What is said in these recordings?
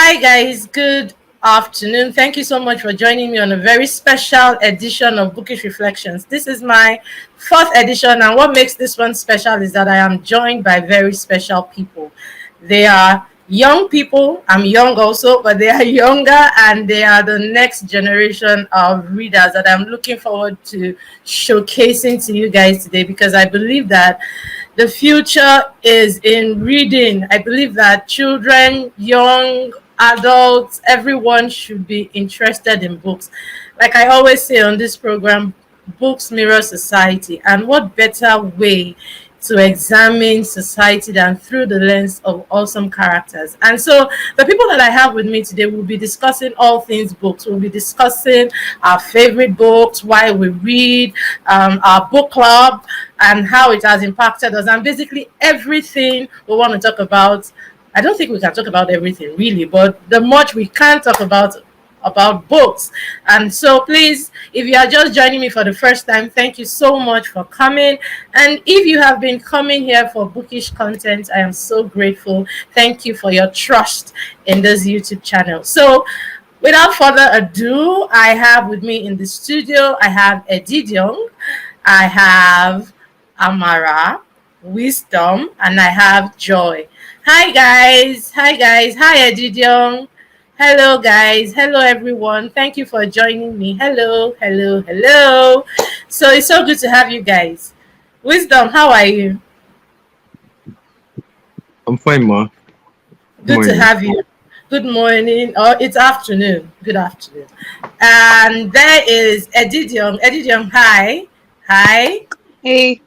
Hi, guys. Good afternoon. Thank you so much for joining me on a very special edition of Bookish Reflections. This is my fourth edition, and what makes this one special is that I am joined by very special people. They are young people. I'm young also, but they are younger and they are the next generation of readers that I'm looking forward to showcasing to you guys today because I believe that the future is in reading. I believe that children, young adults, everyone should be interested in books. Like I always say on this program, books mirror society. And what better way to examine society than through the lens of awesome characters? And so, the people that I have with me today will be discussing all things books. We'll be discussing our favorite books, why we read, our book club, and how it has impacted us, and basically everything we want to talk about. I don't think we can talk about everything really, but the much we can talk about books. And so please, if you are just joining me for the first time, thank you so much for coming. And if you have been coming here for bookish content, I am so grateful. Thank you for your trust in this YouTube channel. So without further ado, I have with me in the studio, I have Edidion, I have Amara, Wisdom, and I have Joy. Hi guys. Hi guys. Hi Edidion. Hello guys. Hello everyone. Thank you for joining me. Hello, hello, hello. So it's so good to have you guys. Wisdom, how are you? I'm fine, ma. Good Good to morning. have you. Good morning. Or it's afternoon. Good afternoon. And there is Edidion. Edidion, hi. Hi. Hey,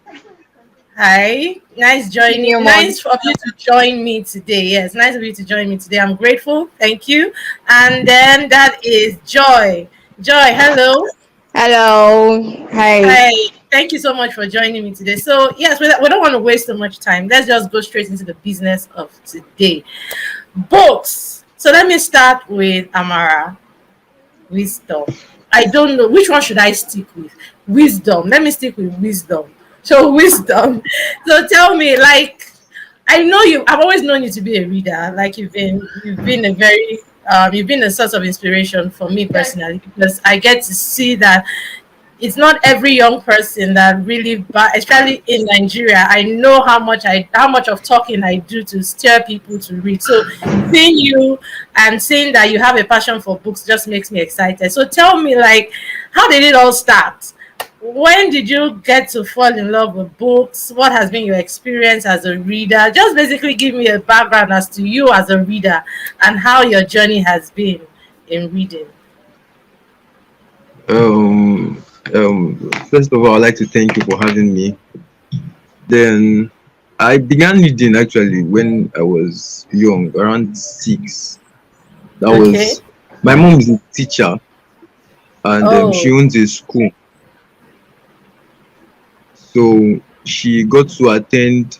Hi, nice seeing joining. you, Mom. Nice of you to join me today. Yes, nice of you to join me today. I'm grateful. Thank you. And then that is Joy. Joy, hello. Hello. Hi. Hi. Thank you so much for joining me today. So yes, we don't want to waste so much time. Let's just go straight into the business of today. Books. So let me start with Amara. Wisdom. I don't know which one should I stick with. Wisdom. Let me stick with wisdom. So wisdom. So tell me, like, I know you. I've always known you to be a reader. Like you've been a very you've been a source of inspiration for me personally because I get to see that it's not every young person that really, but especially in Nigeria, I know how much of talking I do to steer people to read. So seeing you and seeing that you have a passion for books just makes me excited. So tell me, like, how did it all start? When did you get to fall in love with books? What has been your experience as a reader? Just basically give me a background as to you as a reader and how your journey has been in reading. Um, First of all, I'd like to thank you for having me. Then, I began reading actually when I was young, around 6. That Okay. was my mom is a teacher, and she Oh. owns a school, so she got to attend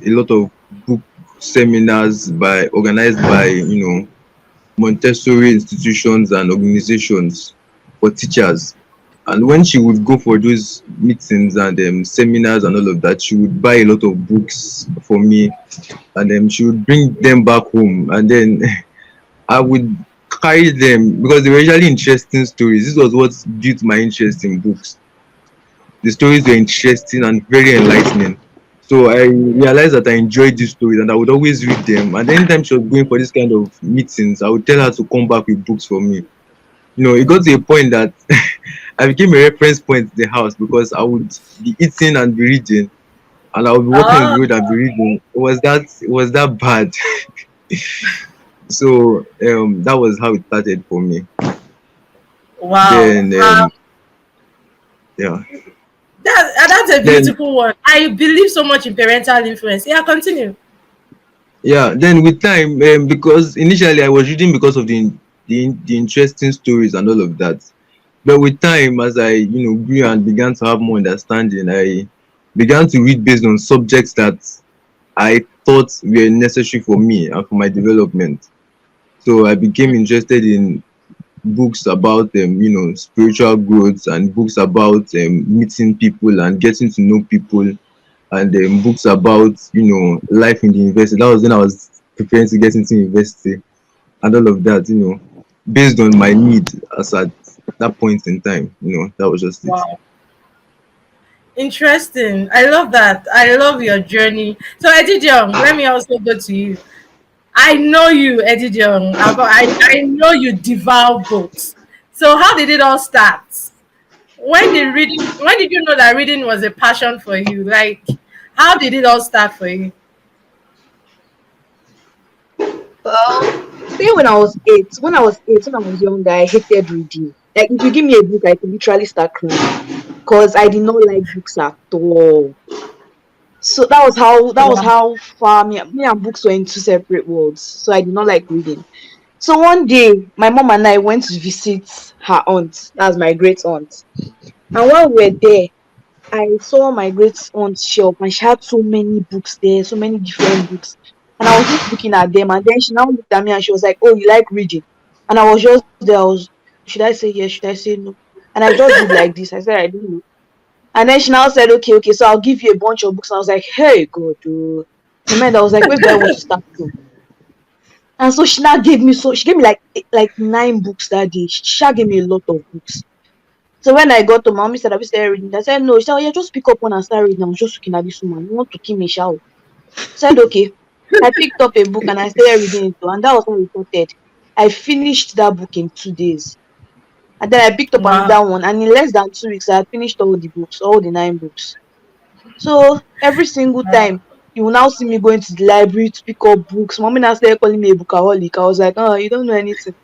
a lot of book seminars by organized by Montessori institutions and organizations for teachers. And when she would go for those meetings and seminars and all of that, she would buy a lot of books for me, and she would bring them back home. And then I would carry them because they were usually interesting stories. This was what built my interest in books. The stories were interesting and very enlightening. So I realized that I enjoyed these stories and I would always read them. And anytime she was going for this kind of meetings, I would tell her to come back with books for me. It got to a point that I became a reference point in the house because I would be eating and be reading, and I would be walking on Oh, the road and be reading. It was that bad. So that was how it started for me. wow. Then yeah. That's a Then beautiful one. I believe so much in parental influence. Yeah, continue. yeah. Then with time, because initially I was reading because of the interesting stories and all of that. But with time, as I grew and began to have more understanding, I began to read based on subjects that I thought were necessary for me and for my development. So I became interested in books about spiritual growth, and books about meeting people and getting to know people, and books about life in the university. That was when I was preparing to get into university. and all of that, based on my need as at that point in time. That was just it. Wow. Interesting. I love that. I love your journey. So Eddie Young, let me also go to you. I know you, Eddie Young. I know you devour books. So how did it all start? When did you know that reading was a passion for you? Like, how did it all start for you? Well, say when I was eight, when I was younger, I hated reading. Like if you give me a book, I could literally start crying because I did not like books at all. So that was how far me and books were in two separate worlds. So I did not like reading. So one day, my mom and I went to visit her aunt. That's my great aunt. And while we were there, I saw my great aunt's shelf and she had so many books there, so many different books. And I was just looking at them, and then she now looked at me and she was like, "Oh, you like reading?" And I was just there. Should I say yes? Should I say no? And I just did like this. I said, I don't know. And then she now said, "Okay, okay, so I'll give you a bunch of books." And I was like, "Hey, God, oh." In my mind, I was like, "Where do I want to start from?" And so she gave me like 9 books that day. She gave me a lot of books. So when I got to mommy said, "Have you started reading?" I said, "No." She said, "Oh, yeah, just pick up one and start reading." I was just looking at this woman. You want to kill me, shall? Said, "Okay." I picked up a book and I started reading it, and that was how we started. I finished that book in 2 days. And then I picked up Wow. another one, and in less than 2 weeks, I had finished all the books, all the 9 books. So every single time, you will now see me going to the library to pick up books. Mommy now started calling me a bookaholic. I was like, "Oh, you don't know anything."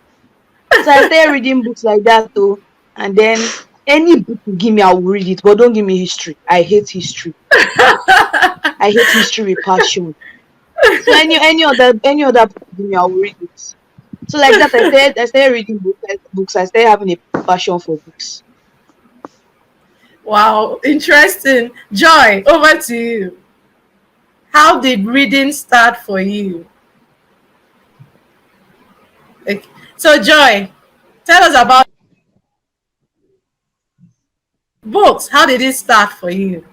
So I started reading books like that too. And then any book you give me, I will read it. But don't give me history. I hate history. I hate history with passion. So any other book you give me, I will read it. So like that, I started reading books. I started having a passion for books. Wow. Interesting. Joy, over to you. How did reading start for you? Okay. So Joy, tell us about books. How did it start for you?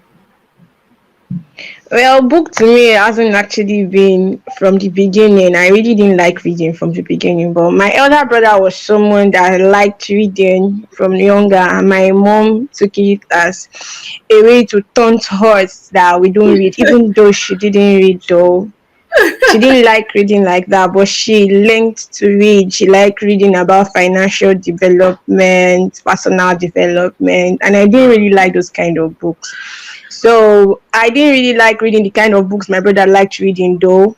Well, book to me hasn't actually been from the beginning. I really didn't like reading from the beginning, but my elder brother was someone that liked reading from younger, and my mom took it as a way to taunt us that we don't read, even though she didn't read though. She didn't like reading like that, but she learned to read. She liked reading about financial development, personal development, and I didn't really like those kind of books. So I didn't really like reading the kind of books my brother liked reading though.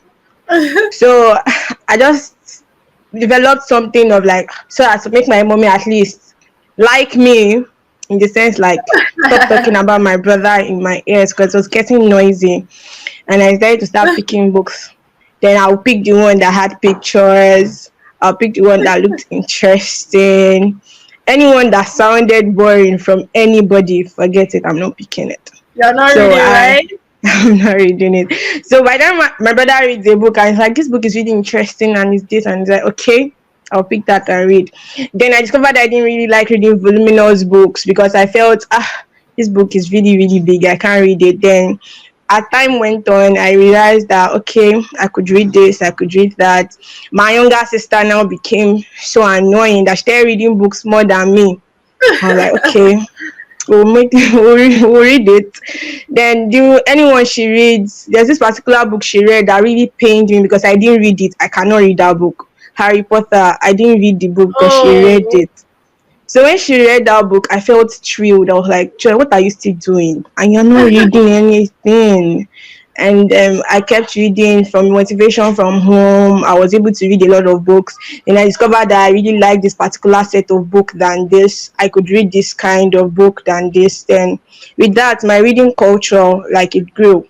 So I just developed something of like so as to make my mommy at least like me in the sense like stop talking about my brother in my ears because it was getting noisy, and I started to start picking books. Then I'll pick the one that had pictures. I'll pick the one that looked interesting. Anyone that sounded boring from anybody, forget it. I'm not picking it. You're not So reading, right? I'm not reading it. So by the time my brother reads a book and it's like this book is really interesting and it's this and it's like okay, I'll pick that and read. Then I discovered I didn't really like reading voluminous books because I felt this book is really really big. I can't read it. Then as time went on, I realized that okay, I could read this, I could read that. My younger sister now became so annoying that she started reading books more than me. I was like, okay, we'll read it. Then do anyone she reads, there's this particular book she read that really pained me because I didn't read it. I cannot read that book. Harry Potter, I didn't read the book, but she read Oh, it. So when she read that book, I felt thrilled. I was like, Joy, what are you still doing? And you're not reading anything. And I kept reading from motivation from home. I was able to read a lot of books. And I discovered that I really like this particular set of book than this. I could read this kind of book than this. Then with that, my reading culture, like it grew.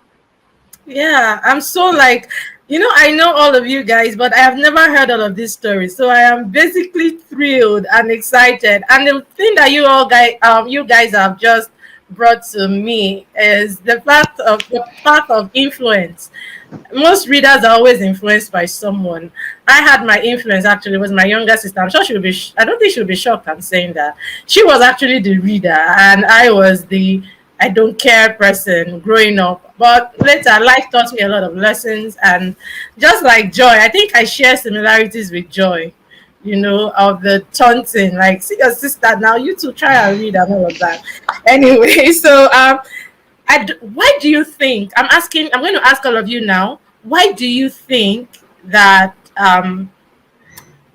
yeah. I'm so like, I know all of you guys, but I have never heard all of these stories. So I am basically thrilled and excited. And the thing that you guys have just brought to me is the fact of influence. Most readers are always influenced by someone. I had my influence actually was my younger sister. I'm sure she would I don't think she would be shocked I'm saying that. She was actually the reader and I was the I don't care person growing up. But later, life taught me a lot of lessons. And just like Joy, I think I share similarities with Joy, of the taunting. Like, see your sister now, you two try and read and all of that. Anyway, so why do you think, I'm going to ask all of you now, why do you think that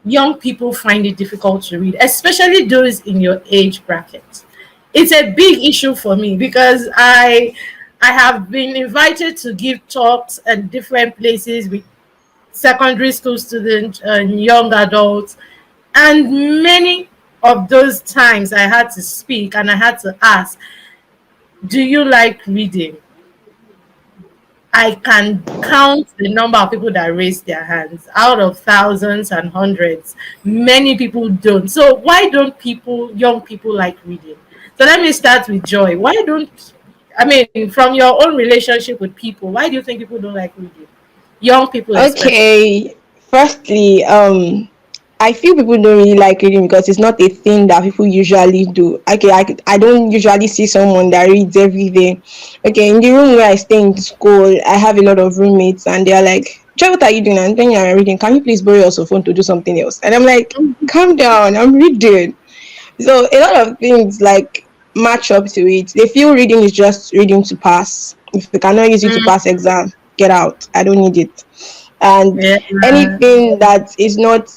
young people find it difficult to read, especially those in your age bracket? It's a big issue for me because I have been invited to give talks at different places with secondary school students and young adults, and many of those times I had to speak and I had to ask, do you like reading? I can count the number of people that raise their hands out of thousands and hundreds. Many people don't. So why don't young people like reading? So let me start with Joy. Why don't, I mean, from your own relationship with people, why do you think people don't like reading? Young people especially. Okay, firstly, I feel people don't really like reading because it's not a thing that people usually do. Okay, I don't usually see someone that reads every day. Okay, in the room where I stay in school, I have a lot of roommates and they're like, Joy, what are you doing? I'm thinking I'm reading. Can you please borrow your phone to do something else? And I'm like, calm down, I'm reading. So a lot of things like match up to it. They feel reading is just reading to pass. If they cannot use it to pass exam, get out. I don't need it. And Yeah. anything that is not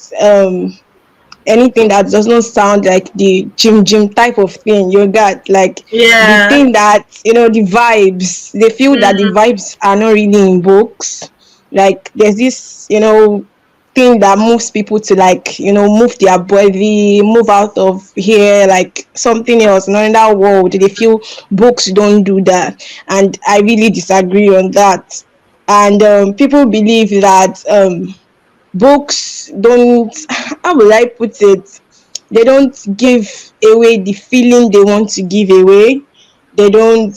anything that does not sound like the gym type of thing you got, like the Yeah. thing that the vibes, they feel that the Mm, vibes are not really in books. Like there's this thing that moves people to, like, move their body, move out of here, like something else, not in that world. They feel books don't do that, and I really disagree on that. And people believe that books don't, how will I put it, they don't give away the feeling they want to give away. They don't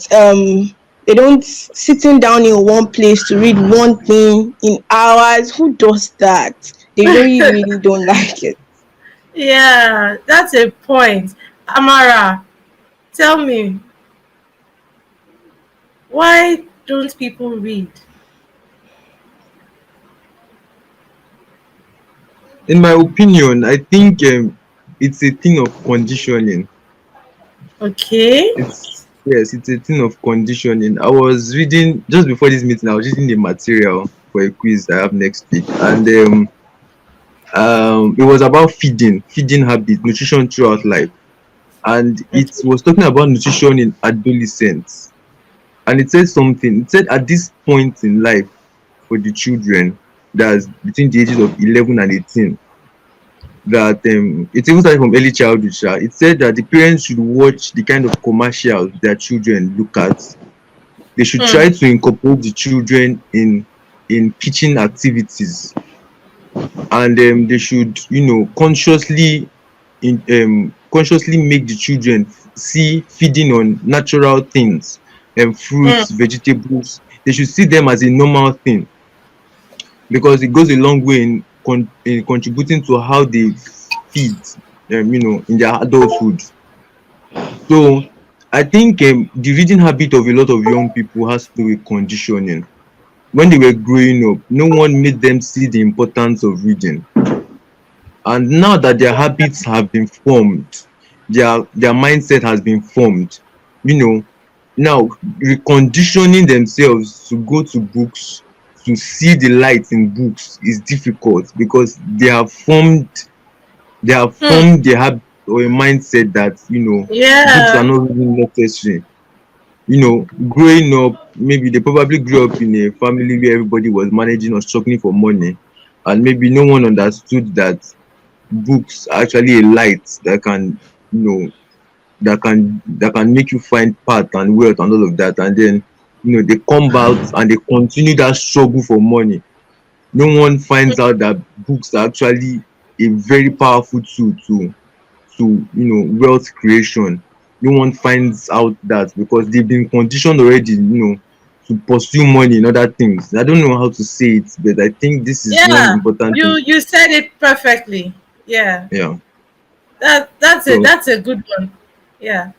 sitting down in one place to read one thing in hours. Who does that? They really don't like it. yeah, that's a point. Amara, tell me, why don't people read? In my opinion, I think it's a thing of conditioning. Okay. It's Yes, it's a thing of conditioning. I was reading just before this meeting. I was reading the material for a quiz I have next week, and it was about feeding habit, nutrition throughout life, and it Okay. was talking about nutrition in adolescence. And it said something. It said at this point in life for the children, that's between the ages of 11 and 18, that it even started from early childhood. It said that the parents should watch the kind of commercials their children look at. They should Hmm. try to incorporate the children in kitchen activities, and they should, consciously make the children see feeding on natural things, Hmm. fruits, vegetables. They should see them as a normal thing, because it goes a long way in contributing to how they feed, in their adulthood. So I think the reading habit of a lot of young people has to do with conditioning. When they were growing up, no one made them see the importance of reading. And now that their habits have been formed, their mindset has been formed, you know, now reconditioning themselves to go to books, to see the light in books is difficult, because Hmm. they have formed a habit or a mindset that, books are Yeah. not really necessary. Growing up, maybe they probably grew up in a family where everybody was managing or struggling for money, and maybe no one understood that books are actually a light that can, you know that can make you find path and wealth and all of that. And then, they come out and they continue that struggle for money. No one finds out that books are actually a very powerful tool to wealth creation. No one finds out that, because they've been conditioned already, to pursue money and other things. I don't know how to say it, but I think this is one Yeah. important thing. You said it perfectly. Yeah. Yeah. That's So that's a good one. Yeah.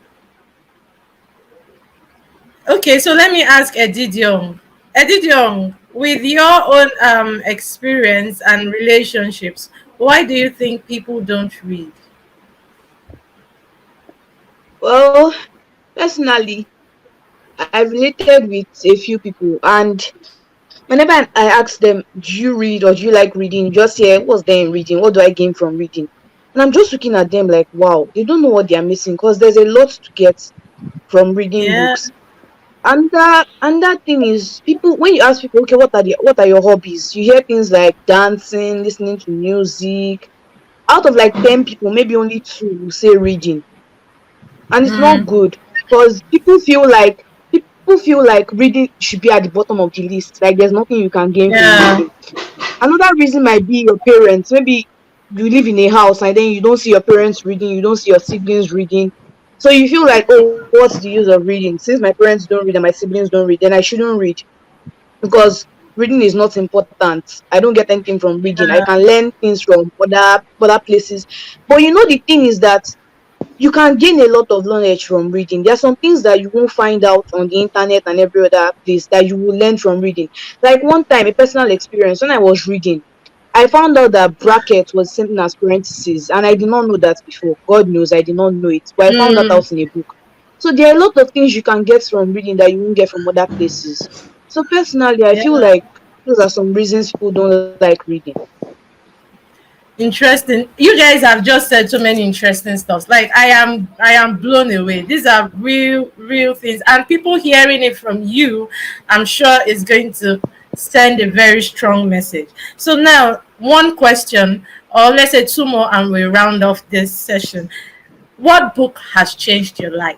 Okay, so let me ask Edidiong. Edidiong, with your own experience and relationships, why do you think people don't read? Well, personally, I related with a few people, and whenever I ask them, do you read or do you like reading? Just say, what's there in reading? What do I gain from reading? And I'm just looking at them like, wow, they don't know what they are missing because there's a lot to get from reading Yeah. books. And that thing is, people, when you ask people, okay, what are your hobbies? You hear things like dancing, listening to music. Out of like 10 people, maybe only two will say reading, and it's not good because people feel like reading should be at the bottom of the list. Like there's nothing you can gain from Yeah. reading. Another reason might be your parents. Maybe you live in a house and then you don't see your parents reading, you don't see your siblings reading. So you feel like, oh, what's the use of reading? Since my parents don't read and my siblings don't read, then I shouldn't read because reading is not important. I don't get anything from reading. I can learn things from other places. But the thing is that you can gain a lot of knowledge from reading. There are some things that you won't find out on the internet and every other place that you will learn from reading. Like one time, a personal experience, when I was reading, I found out that bracket was same thing as parentheses, and I did not know that before. God knows I did not know it, but I found that Mm, out in a book. So there are a lot of things you can get from reading that you won't get from other places. So personally, I feel yeah. like those are some reasons people don't like reading. Interesting. You guys have just said so many interesting stuff. Like I am blown away. These are real things. And people hearing it from you, I'm sure is going to send a very strong message. So now one question, or let's say two more, and we round off this session. What book has changed your life?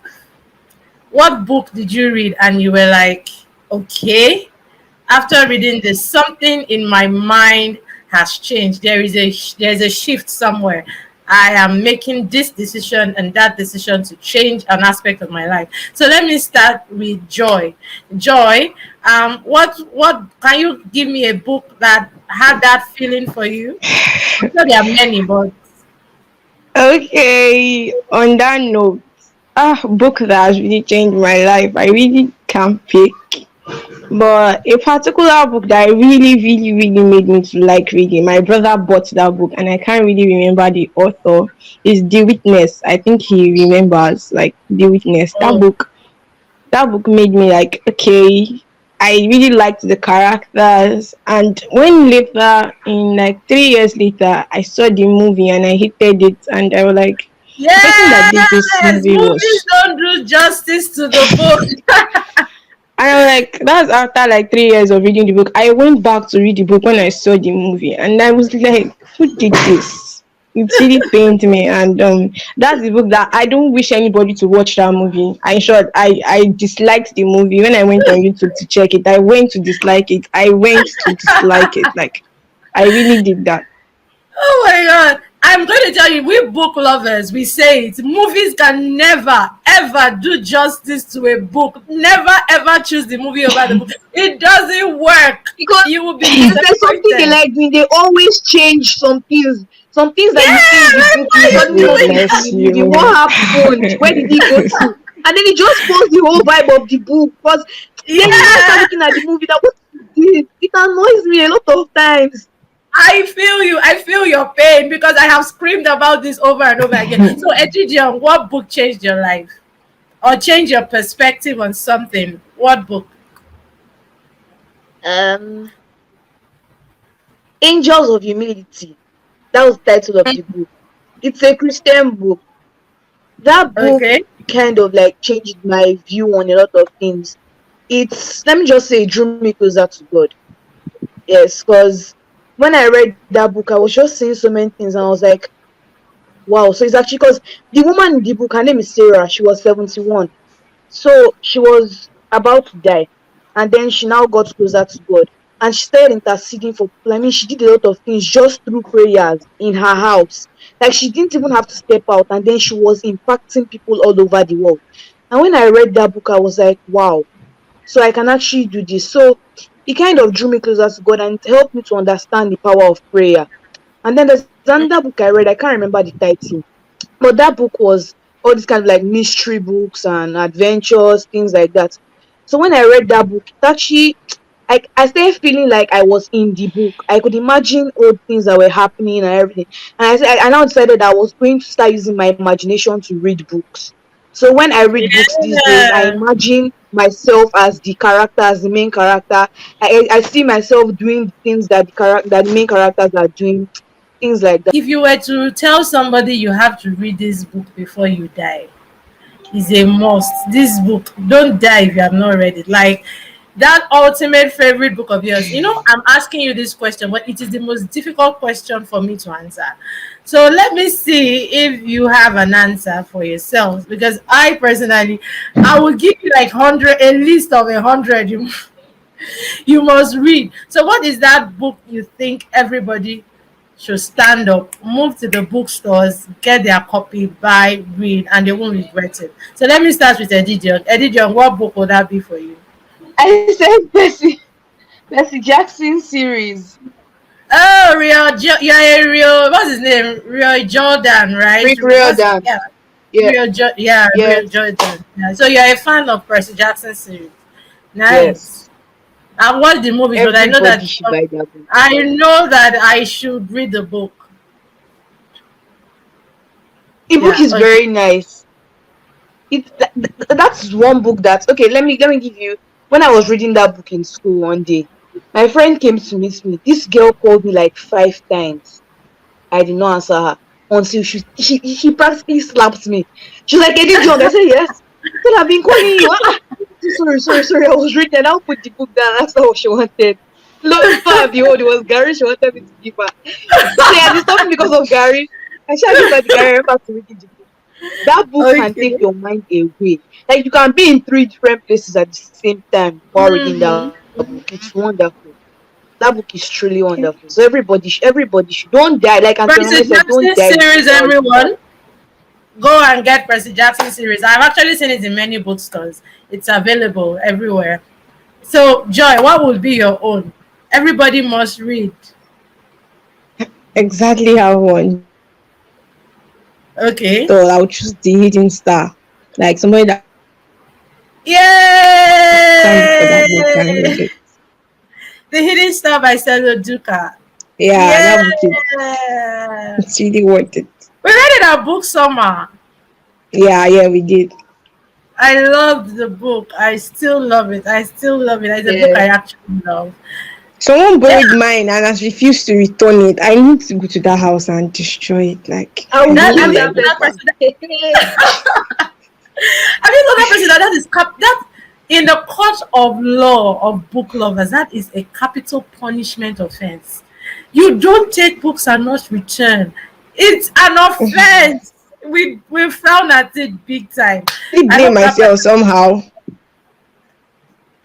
What book did you read and you were like, okay, after reading this, something in my mind has changed. There's a shift somewhere. I am making this decision and that decision to change an aspect of my life. So let me start with Joy. Joy, what can you give me a book that had that feeling for you? I'm sure there are many, but Okay, on that note, book that has really changed my life. I really can't pick. But a particular book that really, really, really made me to like reading, my brother bought that book and I can't really remember the author, is The Witness. I think he remembers, like, The Witness. That oh book, that book made me like, okay, I really liked the characters. And when later, in like 3 years later, I saw the movie and I hated it, and I was like, the person that did this yes, movie movies was, don't do justice to the book. and I'm like, that's after like 3 years of reading the book. I went back to read the book when I saw the movie, and I was like, who did this? It really pained me, and that's the book that I don't wish anybody to watch that movie. I short, I disliked the movie when I went on YouTube to check it. I went to dislike it. I went to dislike it. Like, I really did that. Oh my god. I'm going to tell you, we book lovers, we say it. Movies can never, ever do justice to a book. Never, ever choose the movie over the book. It doesn't work. Because You will be there's something they disappointed. like doing. They always change some things that you see Yeah, in the like, book, why you are you suddenly not doing see it in that? Bless the movie. What you. happened? Where did he go to? And then it just spoils the whole vibe of the book. Because then you now start Yeah, looking at the movie that what is this? It annoys me a lot of times. I feel you. I feel your pain because I have screamed about this over and over again. So, Ejidion, what book changed your life? Or changed your perspective on something? What book? Um, Angels of Humility. That was the title of the book. It's a Christian book. That book Okay. kind of like changed my view on a lot of things. It's, let me just say, it drew me closer to God. Yes, because when I read that book, I was just seeing so many things, and I was like, wow. So it's actually because the woman in the book, her name is Sarah. She was 71. So she was about to die. And then she now got closer to God. And she started interceding for people. I mean, she did a lot of things just through prayers in her house. Like she didn't even have to step out. And then she was impacting people all over the world. And when I read that book, I was like, wow. So I can actually do this. So it kind of drew me closer to God and it helped me to understand the power of prayer. And then there's another book I read, I can't remember the title, but that book was all these kind of like mystery books and adventures, things like that. So when I read that book, it actually, I started feeling like I was in the book. I could imagine all the things that were happening and everything. And I now decided I was going to start using my imagination to read books. So when I read books these days, I Yeah. imagine myself as the character, as the main character. I see myself doing the things that the main characters are doing, things like that. If you were to tell somebody you have to read this book before you die, is a must. This book, don't die if you have not read it. Like that ultimate favorite book of yours. You know, I'm asking you this question, but it is the most difficult question for me to answer. So let me see if you have an answer for yourself. Because I personally, I will give you like 100, a list of 100 you must read. So what is that book you think everybody should stand up, move to the bookstores, get their copy, buy, read, and they won't regret it? So let me start with Edidion. Edidion, what book would that be for you? I said Percy Jackson series. Oh, you're a real, what's his name? Real Jordan, right? Rick Riordan. Yeah, Yeah, yeah, Real yes, Jordan. Yeah. So you're a fan of Percy Jackson series. Nice. yes. I've watched the movies, but I know Everybody that should buy that book. I should read the book. The book Yeah, is okay. very nice. That's one book that's okay. Let me give you. When I was reading that book in school one day, my friend came to meet me. This girl called me like 5 times. I did not answer her until she practically slapped me. She's like, "Eddie Young." I said, "Yes." She said, "I've been calling you." Sorry. I was reading. I'll put the book down. That's not what she wanted. Lo and behold, it was Gary she wanted me to give her. So yeah, they stopped me because of Gary. I shall give her the Gary. I went back to reading the book. That book can take Okay. your mind away. Like you can be in 3 different places at the same time while reading that Mm-hmm. book. It's wonderful. That book is truly wonderful. So everybody should don't die. Like Antonio Percy said, don't Jackson die series, without reading that everyone. Go and get Percy Jackson series. I've actually seen it in many bookstores. It's available everywhere. So, Joy, what would be your own? Everybody must read. Exactly how one. So Okay. I would choose the hidden star. Like somebody that stand for that book and read Yay! it. The Hidden Star by Selo Duca. Yeah, Yeah. that book is it's really worth it. We read it at Book Summer. Yeah, we did. I loved the book. I still love it. I still love it. It's a book book. I Yeah. actually love. Someone Yeah, borrowed mine and has refused to return it. I need to go to that house and destroy it. Like I I will that don't kill have you that like told it. that person. person have you told that person that that is that in the court of law of book lovers, that is a capital punishment offense. You don't take books and not return. It's an offense. We frown at it big time. I I blame hope that myself person, somehow.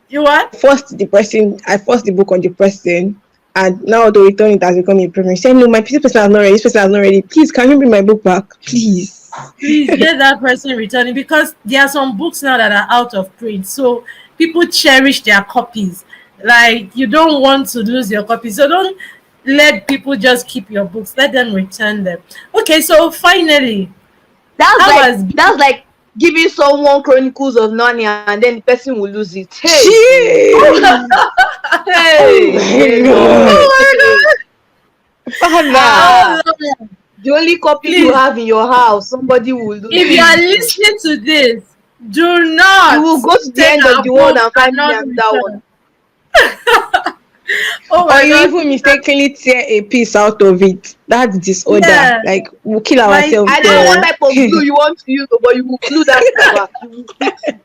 you what? I forced the book on the person, and now the return it has become a problem. He said, no, my PC person has not ready. This person has not ready. Please, can you bring my book back? Please. Please get that person returning, because there are some books now that are out of print. So people cherish their copies. Like you don't want to lose your copy. So don't let people just keep your books. Let them return them. Okay, so finally, That's how like was that's like giving someone Chronicles of Narnia and then the person will lose it. Hey, Jeez. Oh hey, my hey, god. hey. Father. oh Ah, Lord, the only copy you please, have in your house, somebody will lose if you are it. listening to this, do You not will go to the take end of our the world books and and find me not another one. return. Oh Or my you god, even mistakenly tear a piece out of it. That's disorder. yeah, Like we'll kill my ourselves I don't know what there. dear. type of glue you want to use, but you will glue that cover. You will fix it.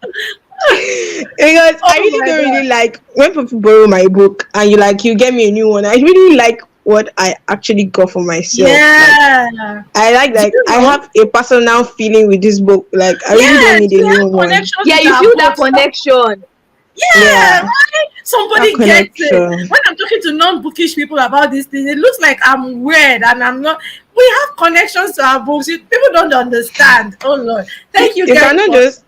Because I Oh really my don't god. really like when people borrow my book and you get me a new one. I really like what I actually got for myself. Like Yeah. I like Do you I know? have a personal feeling with this book. Like I really don't Yes, need a we new have one. connections Yeah, with you our feel that books. connection. Yeah, Yeah, right? that Somebody gets it. connection. When I'm talking to non-bookish people about this thing, it looks like I'm weird and I'm not. We have connections to our books. People don't understand. Oh Lord. Thank you You guys cannot for just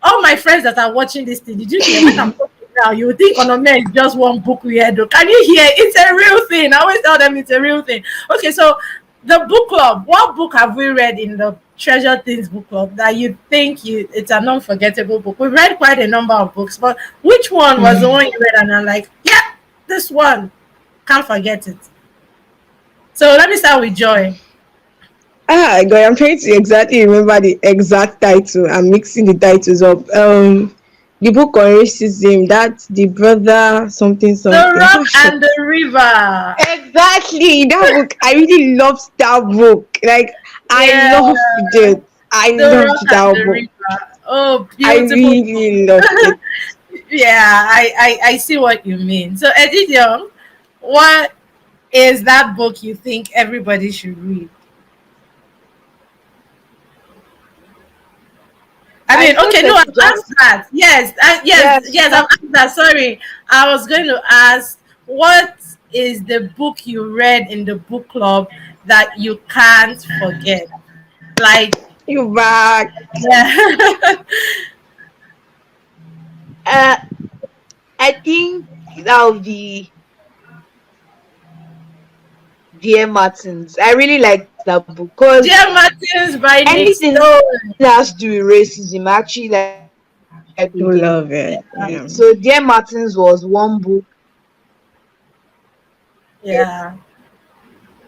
all my friends that are watching this thing. Did you hear? When I'm talking now, you would think Onome is just one book we had. Can you hear? It's a real thing. I always tell them it's a real thing. Okay, so the book club. What book have we read in the Treasure Things book club that you think it's an unforgettable book? We read quite a number of books, but which one was the one you read and I'm like, yeah, this one, can't forget it. So let me start with Joy. God, I'm trying to exactly remember the exact title. I'm mixing the titles up. The book on racism. That's the brother something The something. Rock Oh shit. and the River. Exactly that book. I really loved that book. Like I Yeah, loved it. I The Rock loved and that the book. River. Oh, I beautiful book. really loved it. Yeah, I see what you mean. So, Edith Young, what is that book you think everybody should read? I I mean, thought okay, no, I've Percy asked Jackson. that. Yes, Yes, yes, I've asked that. Sorry, I was going to ask, what is the book you read in the book club that you can't forget? Like, You back. yeah, uh, I think that would be Dear Martins. I really like that book because Dear Martins by Nick anything that Stone. has to do with racism, I actually like reading it. You love So it. Dear Yeah. Martins was one book Yeah.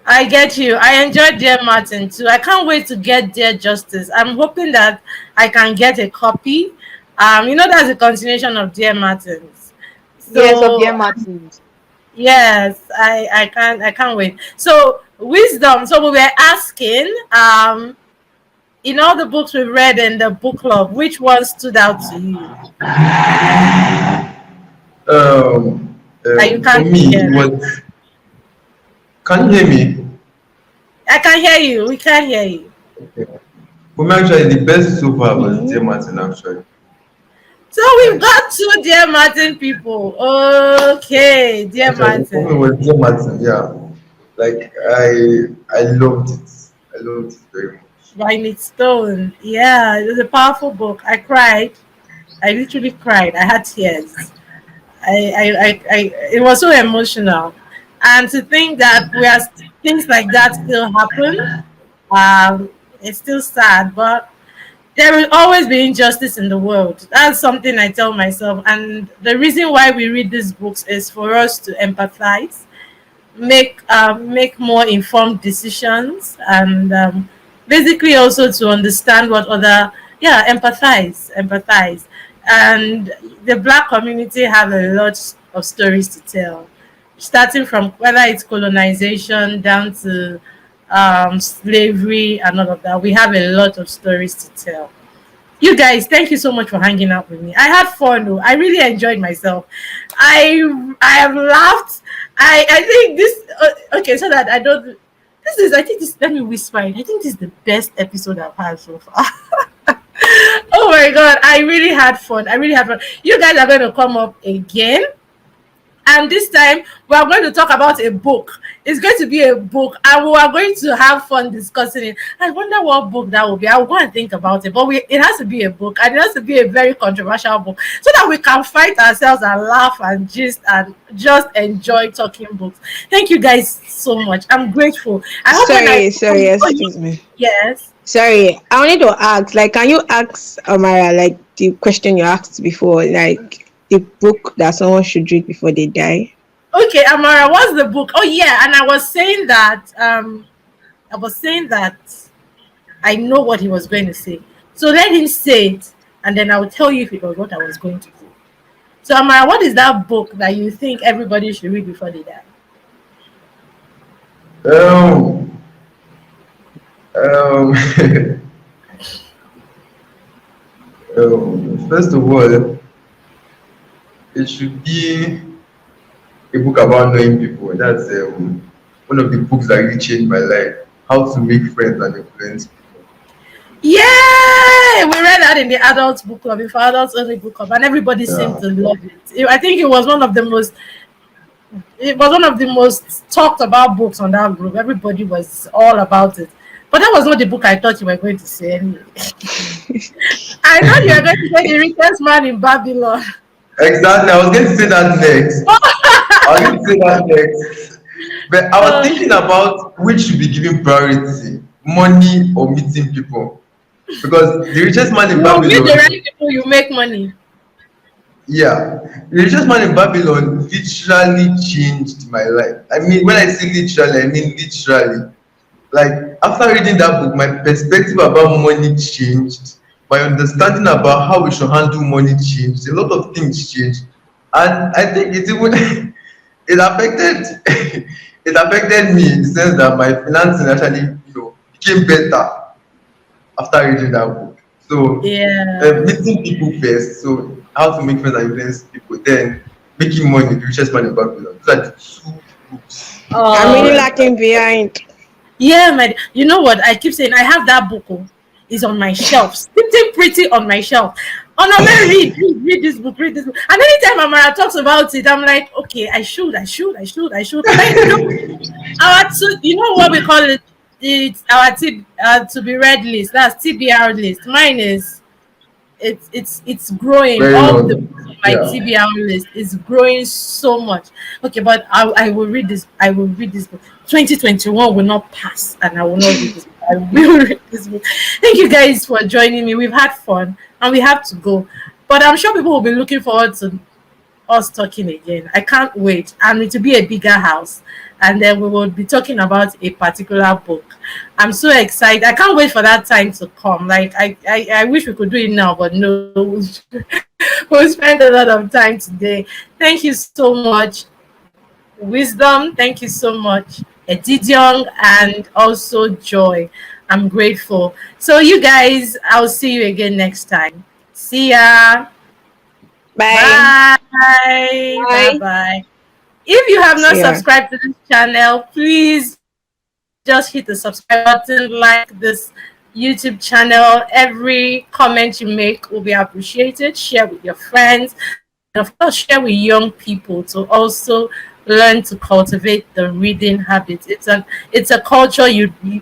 I get you. I enjoyed Dear Martin too. I can't wait to get Dear Justice. I'm hoping that I can get a copy. That's a continuation of Dear Martins. yes of So Dear Martins. yes, I can't wait. So wisdom. So we were asking, in all the books we read in the book club, which one stood out to you that you For can't me, it forget? was. Can you hear me? I can hear you. We can hear you. Okay. For me, actually, the best so far was Dear Mhm. Martin. Actually, So we've like got two Dear Martin people. Okay, Dear for me, Martin. it was Dear Martin. Yeah, like I loved it. I loved it very much. By Nick Stone. Yeah, it was a powerful book. I cried. I literally cried. I had tears. It was so emotional. And to think that things like that still happen, um, it's still sad, but there will always be injustice in the world. That's something I tell myself. And the reason why we read these books is for us to empathize, make more informed decisions, and basically also to understand what other, yeah, empathize. And the black community have a lot of stories to tell, starting from whether it's colonization down to slavery and all of that. We have a lot of stories to tell. You guys, thank you so much for hanging out with me. I had fun though. I really enjoyed myself. I have laughed. I think this okay, so that I don't this is I think this let me whisper it. I think this is the best episode I've had so far. Oh my god, I really had fun. I really had fun. You guys are going to come up again, and this time we are going to talk about a book. It's going to be a book, and we are going to have fun discussing it. I wonder what book that will be. I'll go and think about it. But it has to be a book, and it has to be a very controversial book, so that we can fight ourselves and laugh and gist and just enjoy talking books. Thank you guys so much. I'm grateful. I hope when I Sorry, oh, excuse me. yes. Sorry, I wanted to ask, like, can you ask Amara, like, the question you asked before, like, the book that someone should read before they die? Okay, Amara, what's the book? Oh yeah, and I was saying that I know what he was going to say. So let him say it, and then I will tell you if it was what I was going to do. So, Amara, what is that book that you think everybody should read before they die? Um, um, first of all, it should be a book about knowing people. That's one of the books that really changed my life. How to make friends and influence people. Yeah, we read that in the adults book club, for adults only book club, and everybody seemed Yeah, to love it. I think it was one of the most talked about books on that group. Everybody was all about it. But that was not the book I thought you were going to say anyway. I thought you were going to say the richest man in Babylon. exactly. I was going to say that next. I was going to say that next. But I was Uh, thinking about which should be given priority. money or meeting people. Because the richest man in You meet the right Babylon, people, you make money. yeah, the richest man in Babylon literally changed my life. I mean, when I say literally, I mean literally. Like after reading that book, my perspective about money changed. My understanding about how we should handle money changed. A lot of things changed, and I think it even it affected it affected me in the sense that my financing actually became better after reading that book. So Yeah. meeting people first. So how to make friends and influence people. Then making money, the richest man in Babylon. Those are the two books I'm I Oh, really read. lacking behind. yeah, my. You know what? I keep saying I have that book. Oh, is on my shelf, sitting pretty on my shelf. On a man, read this book, read this book. And anytime Amara talks about it, I'm like, okay, I should. But you know, you know what we call it? It's our to be read list. That's TBR list. Mine is it's growing. Very All the long. books on my Yeah. TBR list is growing so much. Okay, but I will read this. I will read this book. 2021 will not pass, and I will not read this book. I will read this book. Thank you guys for joining me. We've had fun, and we have to go. But I'm sure people will be looking forward to us talking again. I can't wait. And it will be a bigger house. And then we will be talking about a particular book. I'm so excited. I can't wait for that time to come. Like I wish we could do it now, but no, we'll spend a lot of time today. Thank you so much. Wisdom, thank you so much. Edidiong and also Joy. I'm grateful. So you guys, I'll see you again next time. See ya. Bye. Bye. Bye Bye. bye. If you have not See ya. subscribed to this channel, please just hit the subscribe button, like this YouTube channel. Every comment you make will be appreciated. Share with your friends, and of course, share with young people to also learn to cultivate the reading habit. It's a culture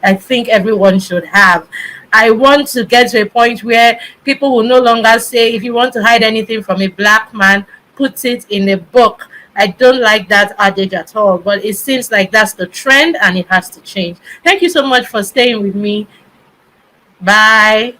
I think everyone should have. I want to get to a point where people will no longer say, if you want to hide anything from a black man, put it in a book. I don't like that adage at all, but it seems like that's the trend and it has to change. Thank you so much for staying with me. Bye.